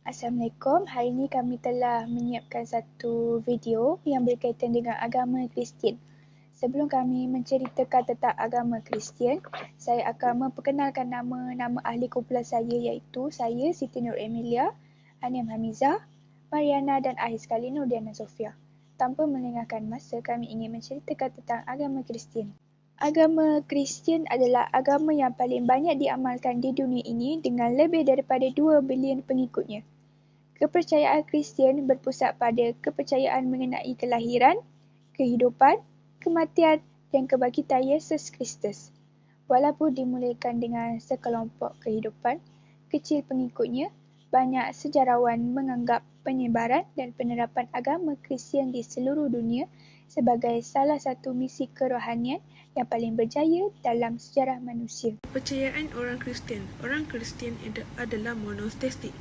Assalamualaikum. Hari ini kami telah menyiapkan satu video yang berkaitan dengan agama Kristian. Sebelum kami menceritakan tentang agama Kristian, saya akan memperkenalkan nama ahli kumpulan saya, iaitu saya, Siti Nur Emilia, Aniam Hamizah, Mariana dan akhir sekali Nurdiana Sofia. Tanpa melengahkan masa, kami ingin menceritakan tentang agama Kristian. Agama Kristian adalah agama yang paling banyak diamalkan di dunia ini dengan lebih daripada 2 bilion pengikutnya. Kepercayaan Kristian berpusat pada kepercayaan mengenai kelahiran, kehidupan, kematian dan kebangkitan Yesus Kristus. Walaupun dimulakan dengan sekelompok kehidupan kecil pengikutnya, banyak sejarawan menganggap penyebaran dan penerapan agama Kristian di seluruh dunia sebagai salah satu misi kerohanian yang paling berjaya dalam sejarah manusia. Kepercayaan orang Kristian. Orang Kristian adalah monoteistik,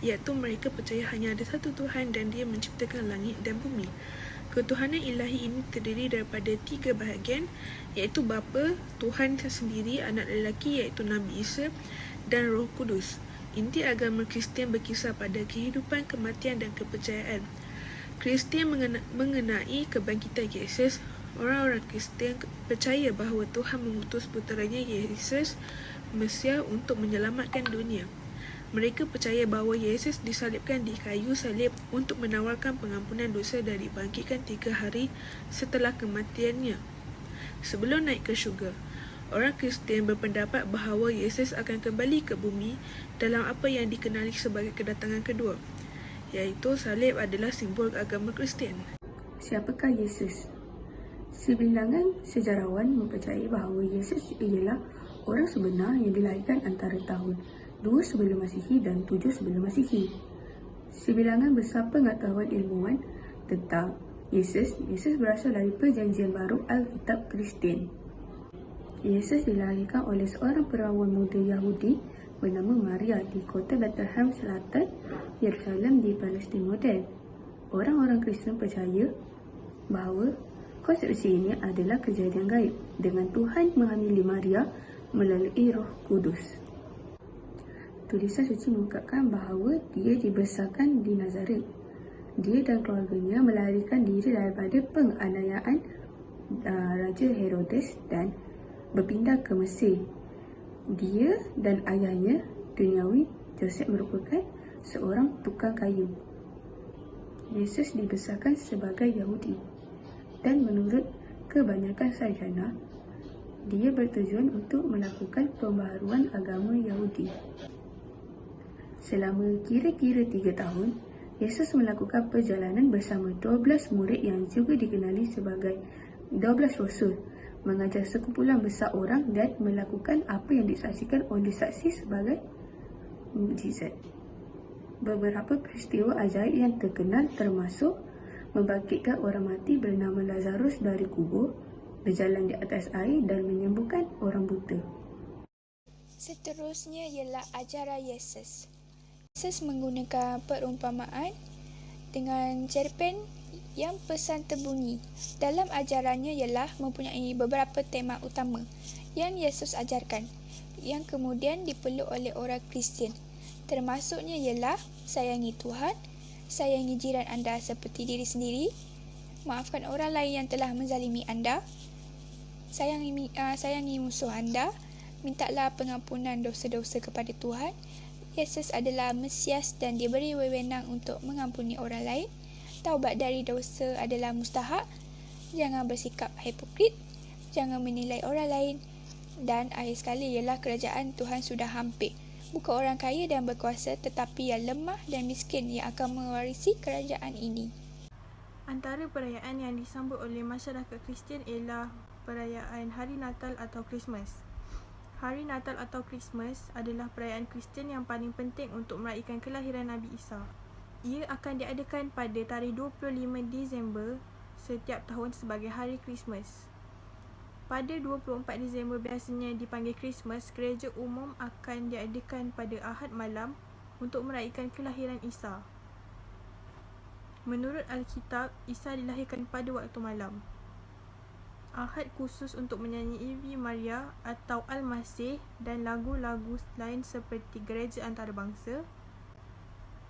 iaitu mereka percaya hanya ada satu Tuhan dan Dia menciptakan langit dan bumi. Ketuhanan ilahi ini terdiri daripada 3 bahagian, iaitu Bapa, Tuhan sendiri, anak lelaki iaitu Nabi Isa dan Roh Kudus. Inti agama Kristian berkisar pada kehidupan, kematian dan kepercayaan. Kristian mengenai kebangkitan Yesus. Orang-orang Kristian percaya bahawa Tuhan mengutus puteranya Yesus Mesias untuk menyelamatkan dunia. Mereka percaya bahawa Yesus disalibkan di kayu salib untuk menawarkan pengampunan dosa dan dibangkitkan 3 hari setelah kematiannya, sebelum naik ke syurga. Orang Kristian berpendapat bahawa Yesus akan kembali ke bumi dalam apa yang dikenali sebagai kedatangan kedua, iaitu salib adalah simbol agama Kristian. Siapakah Yesus? Sebilangan sejarawan mempercayai bahawa Yesus ialah orang sebenar yang dilahirkan antara tahun 2 sebelum Masihi dan 7 sebelum Masihi. Sebilangan besar pengetahuan ilmuwan tentang Yesus berasal dari Perjanjian Baru Alkitab Kristian. Yesus dilahirkan oleh seorang perawan muda Yahudi bernama Maria di kota Bethlehem Selatan, Yerusalem di Palestin moden. Orang-orang Kristen percaya bahawa konsepsi ini adalah kejadian gaib dengan Tuhan menghamili Maria melalui Roh Kudus. Tulisan suci mengungkapkan bahawa dia dibesarkan di Nazaret. Dia dan keluarganya melarikan diri daripada penganiayaan Raja Herodes dan berpindah ke Mesir. Dia dan ayahnya duniawi Joseph merupakan seorang tukang kayu. Yesus dibesarkan sebagai Yahudi dan menurut kebanyakan sarjana, dia bertujuan untuk melakukan pembaharuan agama Yahudi. Selama kira-kira 3 tahun, Yesus melakukan perjalanan bersama 12 murid yang juga dikenali sebagai 12 Rasul, mengajar sekumpulan besar orang dan melakukan apa yang disaksikan oleh saksi sebagai mukjizat. Beberapa peristiwa ajaib yang terkenal termasuk membangkitkan orang mati bernama Lazarus dari kubur, berjalan di atas air dan menyembuhkan orang buta. Seterusnya ialah ajaran Yesus. Yesus menggunakan perumpamaan dengan cerpen yang pesan terbunyi. Dalam ajarannya ialah mempunyai beberapa tema utama yang Yesus ajarkan, yang kemudian dipeluk oleh orang Kristian. Termasuknya ialah sayangi Tuhan, sayangi jiran anda seperti diri sendiri, maafkan orang lain yang telah menzalimi anda, sayangi musuh anda, mintalah pengampunan dosa-dosa kepada Tuhan. Yesus adalah Mesias dan diberi wewenang untuk mengampuni orang lain. Taubat dari dosa adalah mustahak. Jangan bersikap hipokrit, jangan menilai orang lain, dan akhir sekali ialah kerajaan Tuhan sudah hampir. Bukan orang kaya dan berkuasa, tetapi yang lemah dan miskin yang akan mewarisi kerajaan ini. Antara perayaan yang disambut oleh masyarakat Kristian ialah perayaan Hari Natal atau Christmas. Hari Natal atau Christmas adalah perayaan Kristian yang paling penting untuk meraihkan kelahiran Nabi Isa. Ia akan diadakan pada tarikh 25 Disember setiap tahun sebagai Hari Christmas. Pada 24 Disember biasanya dipanggil Christmas, gereja umum akan diadakan pada Ahad malam untuk meraihkan kelahiran Isa. Menurut Alkitab, Isa dilahirkan pada waktu malam. Ahad khusus untuk menyanyi Ave Maria atau Al-Masih dan lagu-lagu lain seperti Gereja Antarabangsa,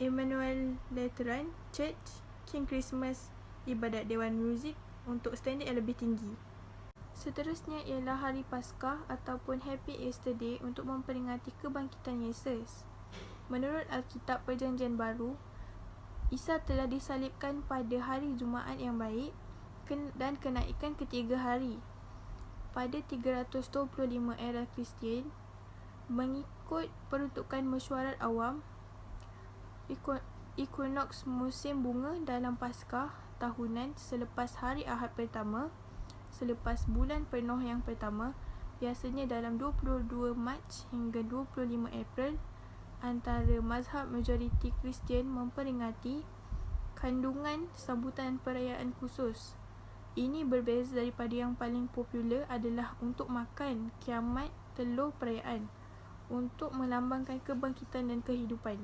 Emmanuel Lutheran Church, King Christmas, ibadat Dewan Muzik untuk standard yang lebih tinggi. Seterusnya ialah Hari Paskah ataupun Happy Easter Day untuk memperingati kebangkitan Yesus. Menurut Alkitab Perjanjian Baru, Isa telah disalibkan pada hari Jumaat yang baik dan kenaikan ke 3 hari. Pada 325 era Kristian, mengikut peruntukan mesyuarat awam, equinox musim bunga dalam Paskah tahunan selepas hari Ahad pertama, selepas bulan penuh yang pertama, biasanya dalam 22 Mac hingga 25 April, antara mazhab majoriti Kristian memperingati kandungan sambutan perayaan khusus. Ini berbeza daripada yang paling popular adalah untuk makan kiamat telur perayaan untuk melambangkan kebangkitan dan kehidupan.